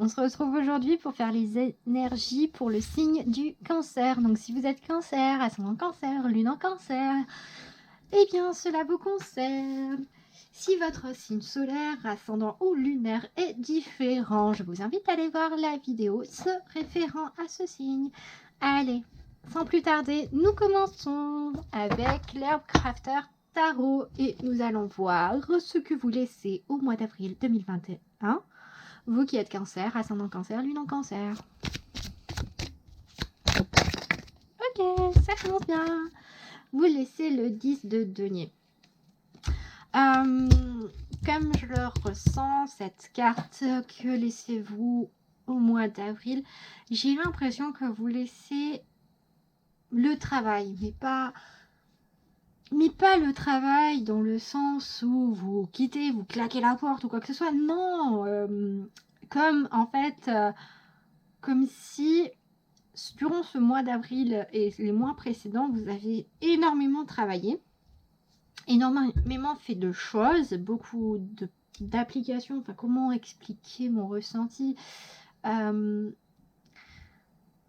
On se retrouve aujourd'hui pour faire les énergies pour le signe du cancer. Donc si vous êtes cancer, ascendant cancer, lune en cancer, eh bien cela vous concerne. Si votre signe solaire, ascendant ou lunaire est différent, je vous invite à aller voir la vidéo se référant à ce signe. Allez, sans plus tarder, nous commençons avec l'herbe crafter tarot et nous allons voir ce que vous laissez au mois d'avril 2021. Vous qui êtes cancer, ascendant cancer, lune en cancer. Ok, ça commence bien. Vous laissez le 10 de denier. Comme je le ressens, cette carte, que laissez-vous au mois d'avril? J'ai l'impression que vous laissez le travail, mais pas le travail dans le sens où vous quittez, vous claquez la porte ou quoi que ce soit. Non, comme en fait, comme si durant ce mois d'avril et les mois précédents, vous avez énormément travaillé, énormément fait de choses, beaucoup d'applications. Enfin, comment expliquer mon ressenti?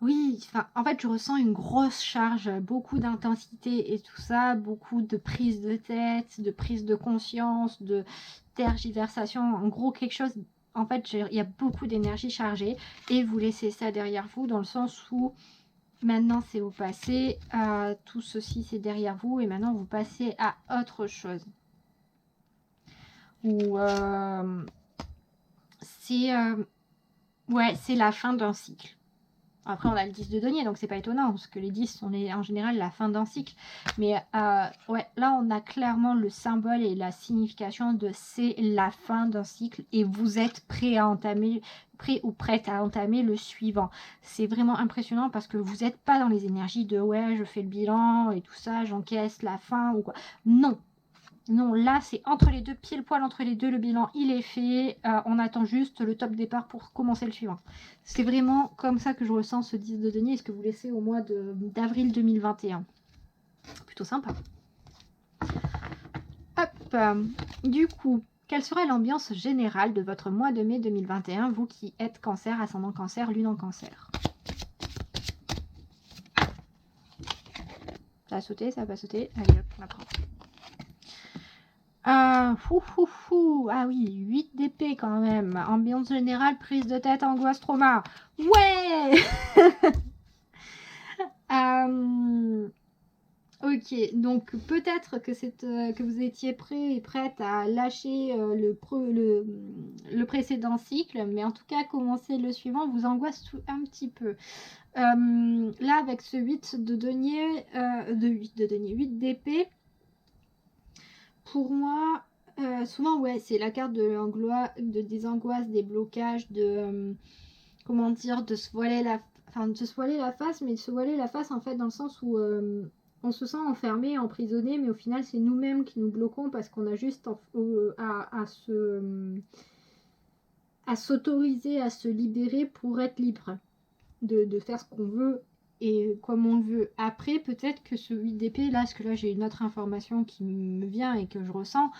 Oui, enfin, en fait, je ressens une grosse charge, beaucoup d'intensité et tout ça, beaucoup de prise de tête, de prise de conscience, de tergiversation, en gros quelque chose. En fait, il y a beaucoup d'énergie chargée et vous laissez ça derrière vous dans le sens où maintenant c'est au passé, tout ceci c'est derrière vous et maintenant vous passez à autre chose. Ou c'est la fin d'un cycle. Après, on a le 10 de denier, donc c'est pas étonnant, parce que les 10 sont en général la fin d'un cycle. Mais ouais, là, on a clairement le symbole et la signification de c'est la fin d'un cycle et vous êtes prêt ou prête à entamer le suivant. C'est vraiment impressionnant parce que vous n'êtes pas dans les énergies de ouais, je fais le bilan et tout ça, j'encaisse la fin ou quoi. Non. Non, là, c'est entre les deux, pile poil entre les deux, le bilan, il est fait. On attend juste le top départ pour commencer le suivant. C'est vraiment comme ça que je ressens ce 10 de denier et ce que vous laissez au mois d'avril 2021. Plutôt sympa. Hop, du coup, quelle sera l'ambiance générale de votre mois de mai 2021, vous qui êtes cancer, ascendant cancer, lune en cancer? Ça a sauté, ça va pas sauter. Allez hop, on la prend. Ah oui, 8 d'épée quand même. Ambiance générale, prise de tête, angoisse, trauma. Ouais. Ok, donc peut-être que vous étiez prêt et prête à lâcher le précédent cycle, mais en tout cas, commencer le suivant vous angoisse un petit peu. Là, avec ce 8 de denier, 8 d'épée, pour moi, souvent, ouais, c'est la carte des angoisses, des blocages, comment dire, de se voiler la face, mais de se voiler la face en fait dans le sens où on se sent enfermé, emprisonné, mais au final, c'est nous-mêmes qui nous bloquons parce qu'on a juste à s'autoriser, à se libérer pour être libre de faire ce qu'on veut et comme on le veut. Après, peut-être que ce 8 d'épée, là, parce que là, j'ai une autre information qui me vient et que je ressens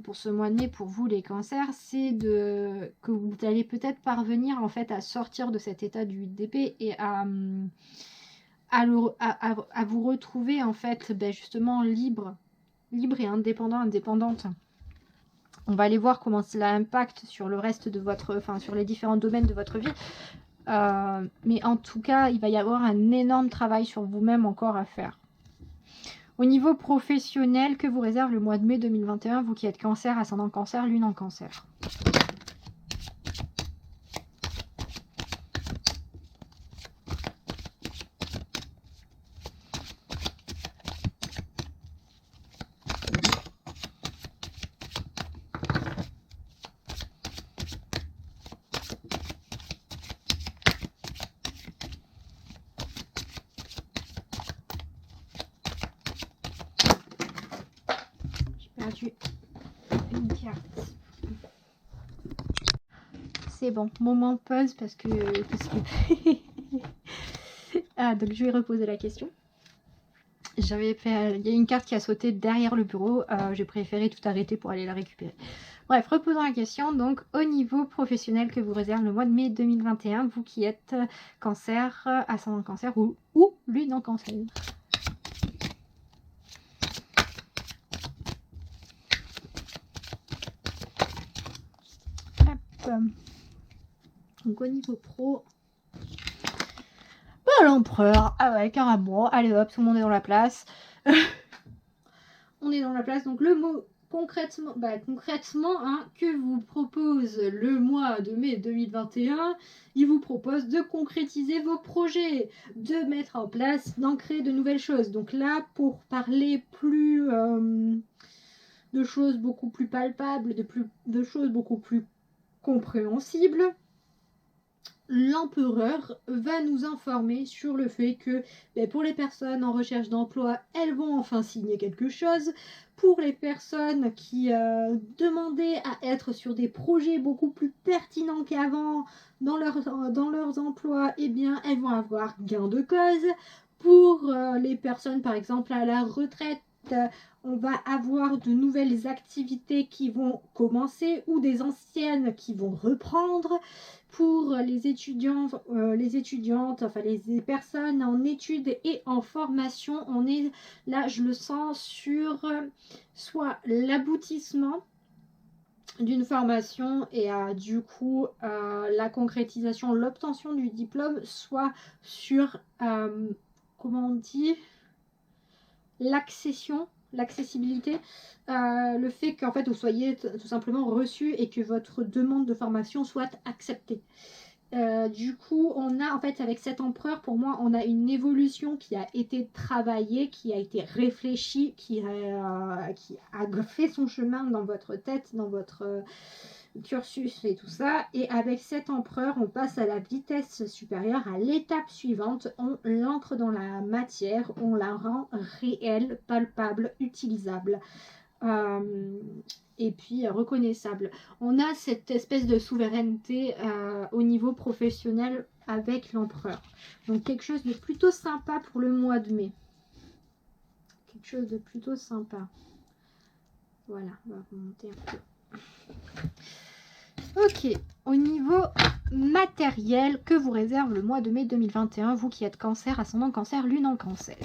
pour ce mois de mai, pour vous, les cancers, c'est que vous allez peut-être parvenir, en fait, à sortir de cet état du 8 d'épée et à vous retrouver, en fait, justement, libre et indépendante. On va aller voir comment cela impacte sur le reste de sur les différents domaines de votre vie. Mais en tout cas, il va y avoir un énorme travail sur vous-même encore à faire. Au niveau professionnel, que vous réserve le mois de mai 2021, vous qui êtes cancer, ascendant cancer, lune en cancer? Une carte. C'est bon, moment pause parce que donc je vais reposer la question. Il y a une carte qui a sauté derrière le bureau, j'ai préféré tout arrêter pour aller la récupérer. Bref, reposons la question. Donc, au niveau professionnel que vous réserve le mois de mai 2021, vous qui êtes cancer, ascendant cancer ou lune en cancer. Hop. Donc, au niveau pro, l'empereur. Ah ouais, carrément. Allez hop, tout le monde est dans la place. On est dans la place. Donc, le mot concrètement, hein, que vous propose le mois de mai 2021, il vous propose de concrétiser vos projets, de mettre en place, d'ancrer de nouvelles choses. Donc là, pour parler plus de choses beaucoup plus palpables, de choses beaucoup plus compréhensibles, l'empereur va nous informer sur le fait que pour les personnes en recherche d'emploi, elles vont enfin signer quelque chose. Pour les personnes qui demandaient à être sur des projets beaucoup plus pertinents qu'avant dans leurs emplois, eh bien, elles vont avoir gain de cause. Pour les personnes, par exemple, à la retraite, on va avoir de nouvelles activités qui vont commencer ou des anciennes qui vont reprendre. Pour les étudiants, les étudiantes, enfin les personnes en études et en formation, on est là, je le sens, sur soit l'aboutissement d'une formation et du coup la concrétisation, l'obtention du diplôme, soit sur, comment on dit, l'accessibilité, le fait qu'en fait vous soyez tout simplement reçu et que votre demande de formation soit acceptée. Du coup, on a en fait avec cet empereur, pour moi, on a une évolution qui a été travaillée, qui a été réfléchie, qui a fait son chemin dans votre tête, dans votre cursus et tout ça. Et avec cet empereur, on passe à la vitesse supérieure, à l'étape suivante. On l'ancre dans la matière, on la rend réelle, palpable, utilisable. Et puis reconnaissable. On a cette espèce de souveraineté au niveau professionnel avec l'empereur. Donc quelque chose de plutôt sympa pour le mois de mai. Quelque chose de plutôt sympa. Voilà, on va remonter un peu. Ok, au niveau matériel, que vous réserve le mois de mai 2021, vous qui êtes cancer, ascendant cancer, lune en cancer?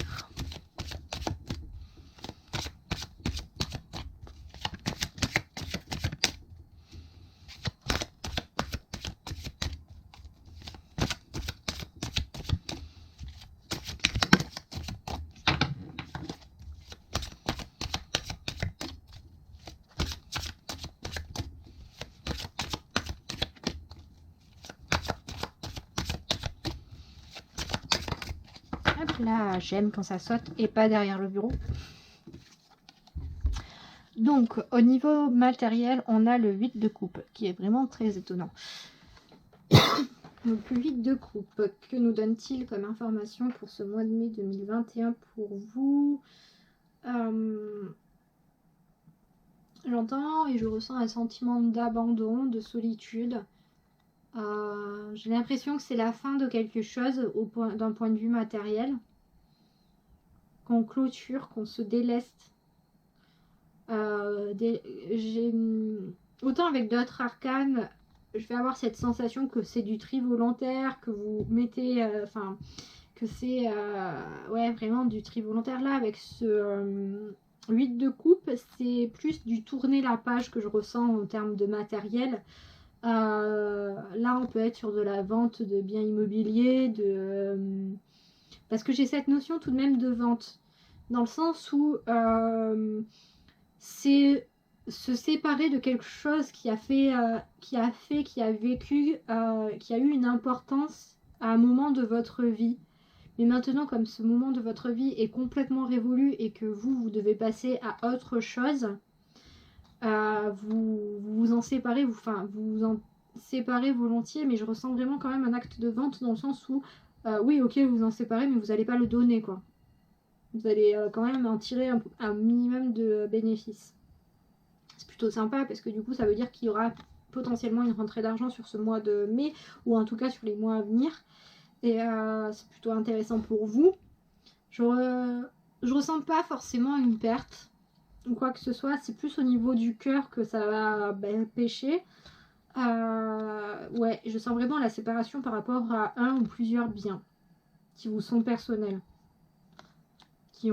Là, j'aime quand ça saute et pas derrière le bureau. Donc, au niveau matériel, on a le 8 de coupe, qui est vraiment très étonnant. Donc, le 8 de coupe, que nous donne-t-il comme information pour ce mois de mai 2021 pour vous? J'entends et je ressens un sentiment d'abandon, de solitude. J'ai l'impression que c'est la fin de quelque chose d'un point de vue matériel. Qu'on clôture, qu'on se déleste. Autant avec d'autres arcanes, je vais avoir cette sensation que c'est du tri volontaire, que vous mettez, que c'est ouais, vraiment du tri volontaire. Là, avec ce 8 de coupe, c'est plus du tourner la page que je ressens en termes de matériel. Là, on peut être sur de la vente de biens immobiliers, parce que j'ai cette notion tout de même de vente, dans le sens où c'est se séparer de quelque chose qui a vécu, qui a eu une importance à un moment de votre vie. Mais maintenant, comme ce moment de votre vie est complètement révolu et que vous devez passer à autre chose, vous en séparez, vous en séparez volontiers, mais je ressens vraiment quand même un acte de vente dans le sens où, oui, ok, vous en séparez, mais vous n'allez pas le donner, quoi. Vous allez quand même en tirer un minimum de bénéfices. C'est plutôt sympa parce que du coup, ça veut dire qu'il y aura potentiellement une rentrée d'argent sur ce mois de mai, ou en tout cas sur les mois à venir. Et c'est plutôt intéressant pour vous. Je ressens pas forcément une perte. ou quoi que ce soit. C'est plus au niveau du cœur que ça va pêcher. Ouais, je sens vraiment la séparation par rapport à un ou plusieurs biens qui vous sont personnels,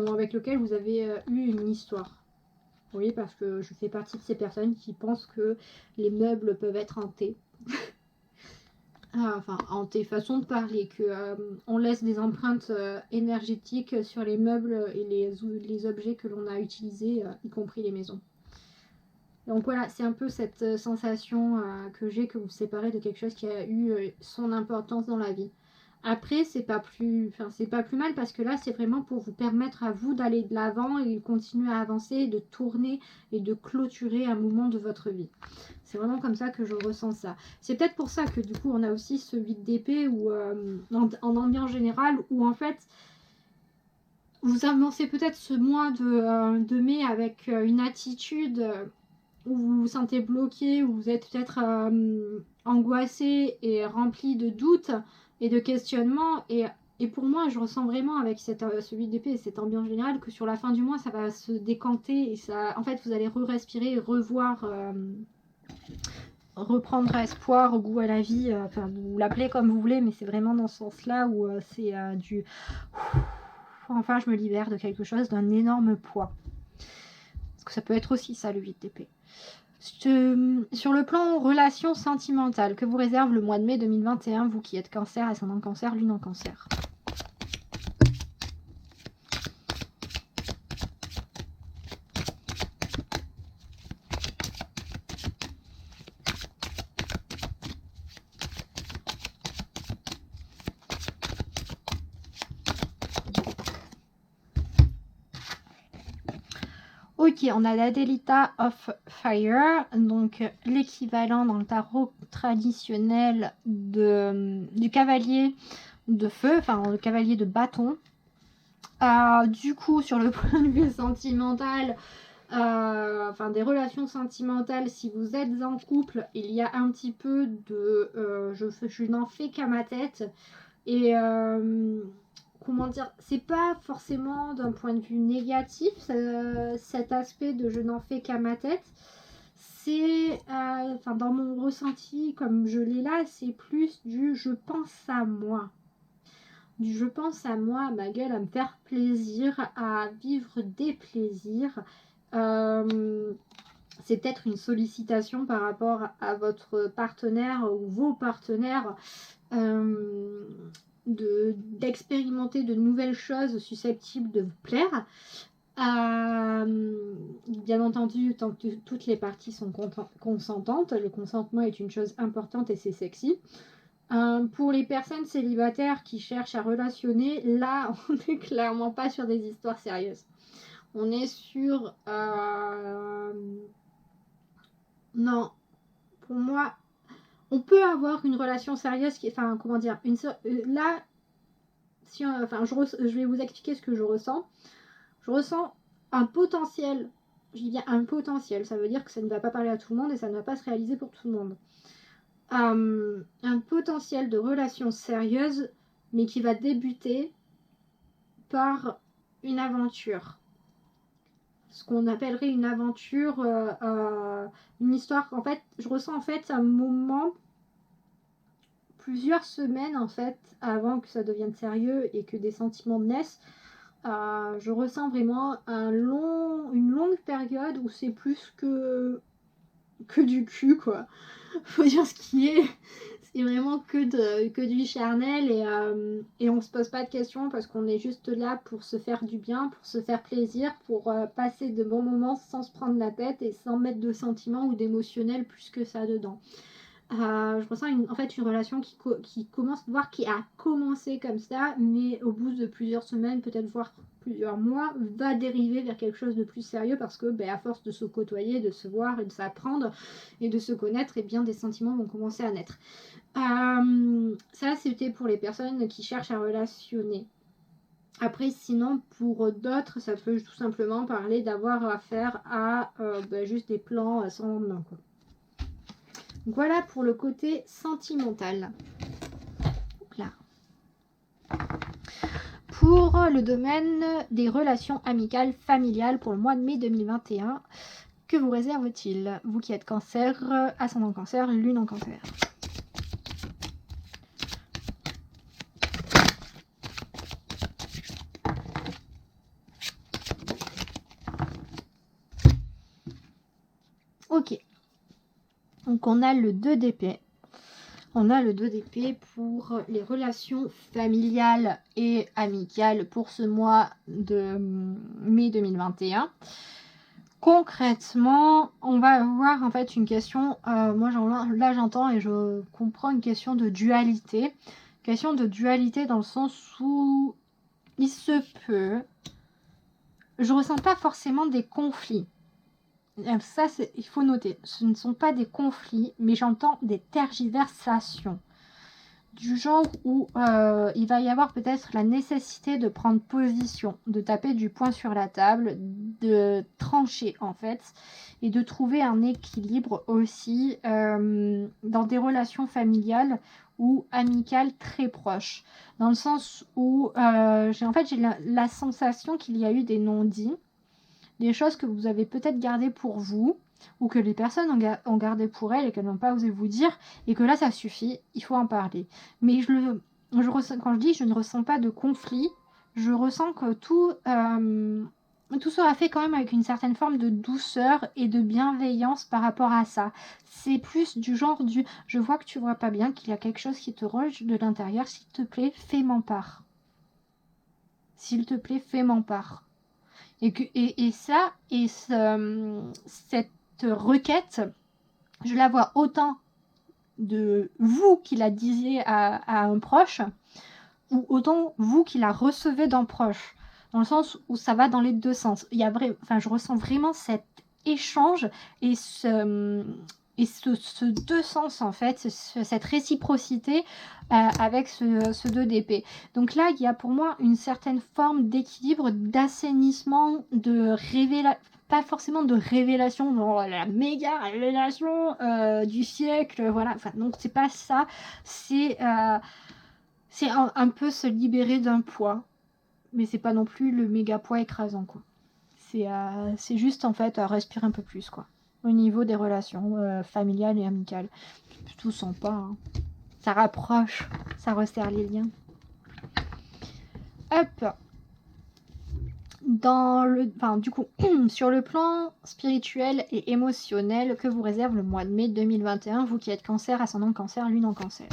avec lesquels vous avez eu une histoire. Oui, parce que je fais partie de ces personnes qui pensent que les meubles peuvent être hantés. Enfin, hantés, façon de parler, que on laisse des empreintes énergétiques sur les meubles et les objets que l'on a utilisés, y compris les maisons. Donc voilà, c'est un peu cette sensation que j'ai, que vous séparez de quelque chose qui a eu son importance dans la vie. Après, c'est pas plus mal, parce que là, c'est vraiment pour vous permettre à vous d'aller de l'avant et continuer à avancer, et de tourner et de clôturer un moment de votre vie. C'est vraiment comme ça que je ressens ça. C'est peut-être pour ça que du coup, on a aussi ce 8 d'épée où, en ambiance générale, où en fait, vous avancez peut-être ce mois de mai avec une attitude où vous vous sentez bloqué, où vous êtes peut-être angoissé et rempli de doutes et de questionnements. Et pour moi, je ressens vraiment avec ce 8 d'épée et cette ambiance générale que sur la fin du mois, ça va se décanter. Et ça, en fait, vous allez respirer et revoir, reprendre espoir, goût à la vie. Enfin, vous l'appelez comme vous voulez, mais c'est vraiment dans ce sens-là où c'est du... Enfin, je me libère de quelque chose, d'un énorme poids. Parce que ça peut être aussi ça, le 8 d'épée. Sur le plan relation sentimentale, que vous réserve le mois de mai 2021, vous qui êtes cancer, ascendant cancer, lune en cancer? Ok, on a la Delita of Fire, donc l'équivalent dans le tarot traditionnel du cavalier de feu, enfin le cavalier de bâton. Du coup, sur le point de vue sentimental, enfin des relations sentimentales, si vous êtes en couple, il y a un petit peu de je n'en fais qu'à ma tête. Et comment dire, c'est pas forcément d'un point de vue négatif cet aspect de je n'en fais qu'à ma tête. C'est enfin dans mon ressenti, comme je l'ai là, c'est plus du je pense à moi. Du je pense à moi, à ma gueule, à me faire plaisir, à vivre des plaisirs. C'est peut-être une sollicitation par rapport à votre partenaire ou vos partenaires, d'expérimenter de nouvelles choses susceptibles de vous plaire. Bien entendu, tant que toutes les parties sont consentantes, le consentement est une chose importante et c'est sexy. Pour les personnes célibataires qui cherchent à relationner, là, on n'est clairement pas sur des histoires sérieuses. On est sur... Non, pour moi, on peut avoir une relation sérieuse qui... Enfin, comment dire, là, si enfin, je vais vous expliquer ce que je ressens. Je ressens un potentiel. Je dis bien un potentiel. Ça veut dire que ça ne va pas parler à tout le monde et ça ne va pas se réaliser pour tout le monde. Un potentiel de relation sérieuse, mais qui va débuter par une aventure. Ce qu'on appellerait une aventure, une histoire. En fait, je ressens en fait un moment, plusieurs semaines en fait, avant que ça devienne sérieux et que des sentiments naissent. Je ressens vraiment une longue période où c'est plus que du cul, quoi. Faut dire ce qui est. C'est vraiment que du charnel et on se pose pas de questions parce qu'on est juste là pour se faire du bien, pour se faire plaisir, pour passer de bons moments sans se prendre la tête et sans mettre de sentiments ou d'émotionnel plus que ça dedans. Je ressens en fait une relation qui commence, voire qui a commencé comme ça, mais au bout de plusieurs semaines, peut-être voire plusieurs mois, va dériver vers quelque chose de plus sérieux parce que à force de se côtoyer, de se voir et de s'apprendre et de se connaître, et bien des sentiments vont commencer à naître. Ça, c'était pour les personnes qui cherchent à relationner. Après, sinon, pour d'autres, ça peut tout simplement parler d'avoir affaire à juste des plans sans lendemain, quoi. Voilà pour le côté sentimental. Là. pour le domaine des relations amicales, familiales pour le mois de mai 2021. Que vous réserve-t-il? Vous qui êtes cancer, ascendant cancer, lune en cancer. Ok. Donc on a le 2 d'épée. On a le 2 d'épée pour les relations familiales et amicales pour ce mois de mai 2021. Concrètement, on va avoir en fait une question, moi là j'entends et je comprends une question de dualité. Question de dualité dans le sens où il se peut, je ressens pas forcément des conflits. Ça, il faut noter, ce ne sont pas des conflits, mais j'entends des tergiversations. Du genre où il va y avoir peut-être la nécessité de prendre position, de taper du poing sur la table, de trancher en fait, et de trouver un équilibre aussi dans des relations familiales ou amicales très proches. Dans le sens où j'ai la sensation qu'il y a eu des non-dits, des choses que vous avez peut-être gardées pour vous, ou que les personnes ont gardé pour elles et qu'elles n'ont pas osé vous dire, et que là ça suffit, il faut en parler. Mais quand je dis je ne ressens pas de conflit, je ressens que tout sera fait quand même avec une certaine forme de douceur et de bienveillance par rapport à ça. C'est plus du genre je vois que tu vois pas bien, qu'il y a quelque chose qui te ronge de l'intérieur, s'il te plaît, fais-m'en part. S'il te plaît, fais-m'en part. Et cette requête, je la vois autant de vous qui la disiez à un proche, ou autant vous qui la recevez d'un proche, dans le sens où ça va dans les deux sens. Je ressens vraiment cet échange et ce deux sens en fait, cette réciprocité avec ce 2 d'épée. Donc là, il y a pour moi une certaine forme d'équilibre, d'assainissement, de révélation, pas forcément de révélation, dans la méga révélation du siècle, voilà. Enfin, donc c'est pas ça, c'est un peu se libérer d'un poids, mais c'est pas non plus le méga poids écrasant, quoi. C'est juste en fait respirer un peu plus, quoi, au niveau des relations familiales et amicales. C'est tout sympa, hein. Ça rapproche, ça resserre les liens. Hop. Du coup, sur le plan spirituel et émotionnel, que vous réserve le mois de mai 2021, vous qui êtes cancer, ascendant cancer, lune en cancer?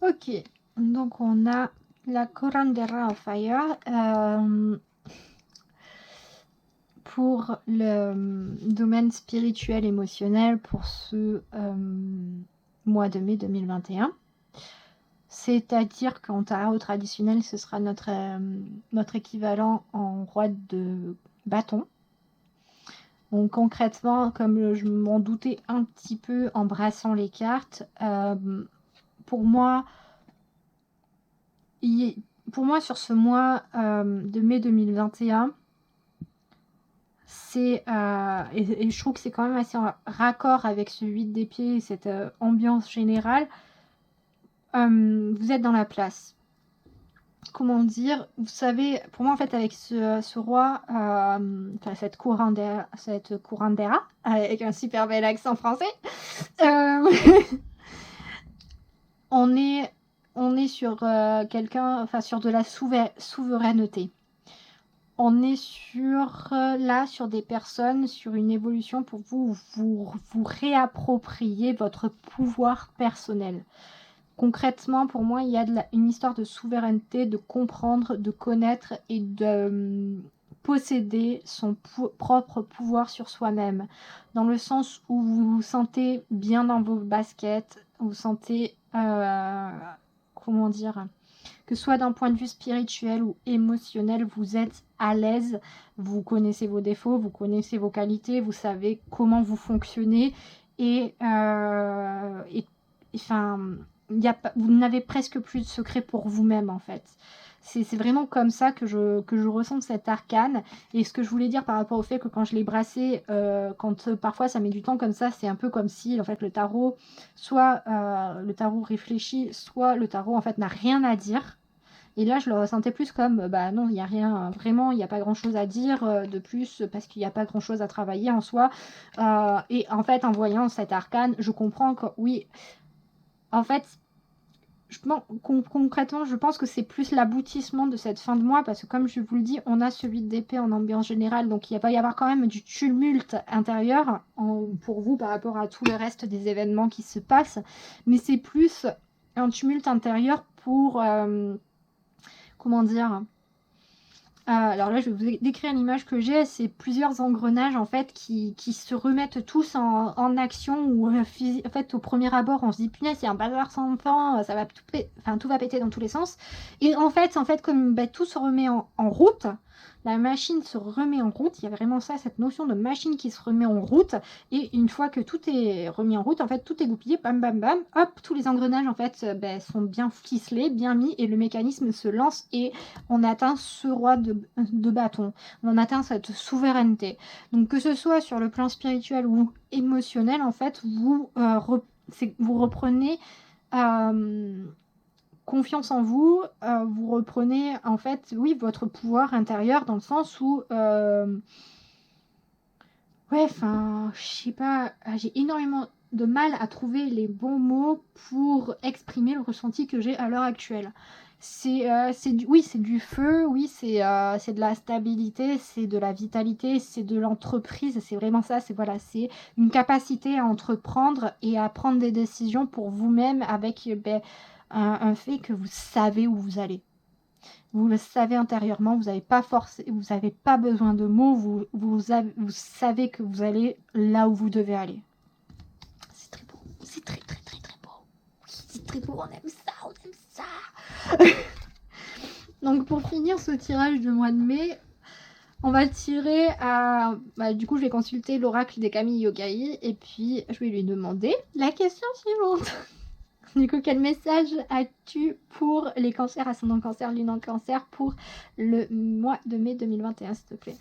Ok, donc on a la Curandera of Fire pour le domaine spirituel émotionnel pour ce mois de mai 2021. C'est-à-dire qu'en tarot traditionnel, ce sera notre équivalent en roi de bâton. Donc concrètement, comme je m'en doutais un petit peu en brassant les cartes, pour moi sur ce mois de mai 2021, et je trouve que c'est quand même assez en raccord avec ce 8 d'épée et cette ambiance générale, vous êtes dans la place. Comment dire, vous savez, pour moi en fait avec ce roi, cette curandera avec un super bel accent français, on est sur quelqu'un, enfin sur de la souveraineté. On est sur là sur des personnes, sur une évolution pour vous réapproprier votre pouvoir personnel. Concrètement, pour moi, il y a une histoire de souveraineté, de comprendre, de connaître et de posséder son propre pouvoir sur soi-même. Dans le sens où vous vous sentez bien dans vos baskets, vous vous sentez, comment dire, que ce soit d'un point de vue spirituel ou émotionnel, vous êtes à l'aise, vous connaissez vos défauts, vous connaissez vos qualités, vous savez comment vous fonctionnez et enfin, vous n'avez presque plus de secret pour vous-même en fait. C'est vraiment comme ça que je ressens cet arcane. Et ce que je voulais dire par rapport au fait que quand je l'ai brassé, quand parfois ça met du temps comme ça, c'est un peu comme si en fait le tarot, soit le tarot réfléchit, soit le tarot en fait n'a rien à dire. Et là, je le ressentais plus comme, bah non, il n'y a rien, vraiment, il n'y a pas grand-chose à dire de plus, parce qu'il n'y a pas grand-chose à travailler en soi. Et en fait, en voyant cet arcane, je comprends que, oui, en fait, concrètement, je pense que c'est plus l'aboutissement de cette fin de mois, parce que comme je vous le dis, on a ce 8 d'épée en ambiance générale, donc il va y avoir quand même du tumulte intérieur pour vous par rapport à tout le reste des événements qui se passent, mais c'est plus un tumulte intérieur pour... comment dire, alors là je vais vous décrire l'image que j'ai, c'est plusieurs engrenages en fait qui se remettent tous en action, où en fait au premier abord on se dit punaise c'est un bazar sans fin, ça va tout va péter dans tous les sens, et en fait comme tout se remet en route, la machine se remet en route, il y a vraiment ça, cette notion de machine qui se remet en route, et une fois que tout est remis en route, en fait tout est goupillé, bam bam bam, hop, tous les engrenages en fait sont bien ficelés, bien mis, et le mécanisme se lance, et on atteint ce roi de bâton, on atteint cette souveraineté. Donc que ce soit sur le plan spirituel ou émotionnel, en fait, vous reprenez confiance en vous, vous reprenez en fait, oui, votre pouvoir intérieur, dans le sens où ouais, enfin, je sais pas, j'ai énormément de mal à trouver les bons mots pour exprimer le ressenti que j'ai à l'heure actuelle. Oui, c'est du feu, oui, c'est de la stabilité, c'est de la vitalité, c'est de l'entreprise, c'est vraiment ça, c'est une capacité à entreprendre et à prendre des décisions pour vous-même avec un fait que vous savez où vous allez. Vous le savez intérieurement, vous n'avez pas besoin de mots, vous savez que vous allez là où vous devez aller. C'est très beau, c'est très très très très beau. Oui, c'est très beau, on aime ça. Donc pour finir ce tirage de mois de mai, on va le tirer à... du coup je vais consulter l'oracle des Kami Yogai et puis je vais lui demander la question suivante. Du coup, quel message as-tu pour les cancers, ascendant cancer, lune en cancer pour le mois de mai 2021, s'il te plaît?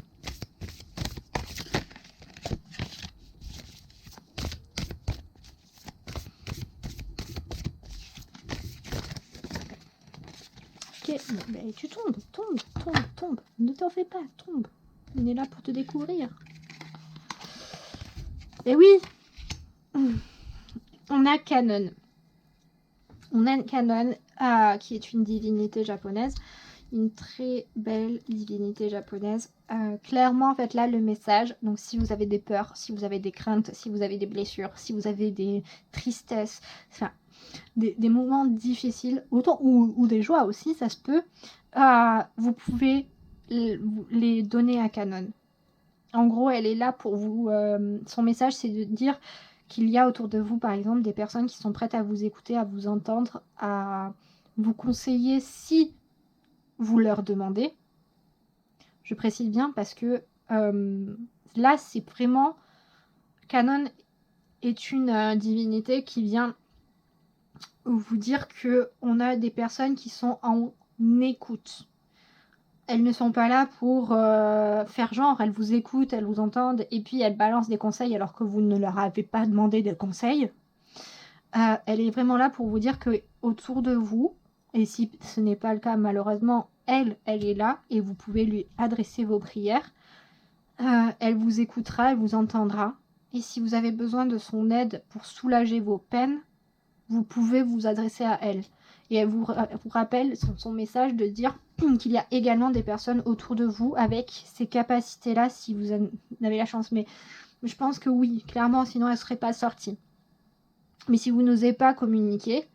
Ok, bon, tu tombes. Ne t'en fais pas, tombe. On est là pour te découvrir. Et oui, on a Kanon. On a Kanon, qui est une divinité japonaise. Une très belle divinité japonaise. Clairement, en fait, là, le message, donc si vous avez des peurs, si vous avez des craintes, si vous avez des blessures, si vous avez des tristesses, enfin, des moments difficiles, autant ou des joies aussi, ça se peut, vous pouvez les donner à Kanon. En gros, elle est là pour vous. Son message, c'est de dire qu'il y a autour de vous, par exemple, des personnes qui sont prêtes à vous écouter, à vous entendre, à vous conseiller si vous leur demandez. Je précise bien parce que là, c'est vraiment... Kanon est une divinité qui vient vous dire qu'on a des personnes qui sont en écoute. Elles ne sont pas là pour faire genre, elles vous écoutent, elles vous entendent, et puis elles balancent des conseils alors que vous ne leur avez pas demandé de conseils. Elle est vraiment là pour vous dire que autour de vous, et si ce n'est pas le cas malheureusement, elle est là et vous pouvez lui adresser vos prières. Elle vous écoutera, elle vous entendra. Et si vous avez besoin de son aide pour soulager vos peines, vous pouvez vous adresser à elle. Et elle vous rappelle son message de dire qu'il y a également des personnes autour de vous avec ces capacités-là si vous en avez la chance. Mais je pense que oui, clairement, sinon elle ne serait pas sortie. Mais si vous n'osez pas communiquer,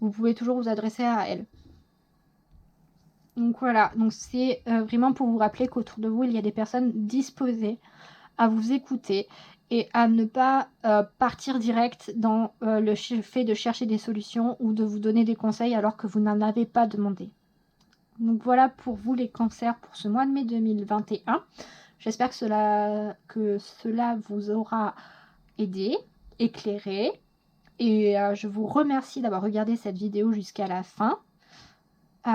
vous pouvez toujours vous adresser à elle. Donc voilà, donc c'est vraiment pour vous rappeler qu'autour de vous, il y a des personnes disposées à vous écouter et à ne pas partir direct dans le fait de chercher des solutions ou de vous donner des conseils alors que vous n'en avez pas demandé. Donc voilà pour vous les cancers pour ce mois de mai 2021. J'espère que cela vous aura aidé, éclairé. Et je vous remercie d'avoir regardé cette vidéo jusqu'à la fin.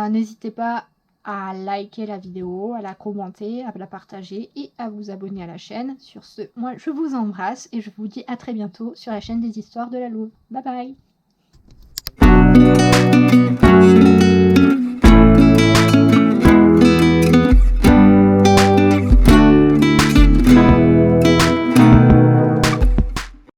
N'hésitez pas à liker la vidéo, à la commenter, à la partager et à vous abonner à la chaîne. Sur ce, moi je vous embrasse et je vous dis à très bientôt sur la chaîne des histoires de la Louve. Bye bye.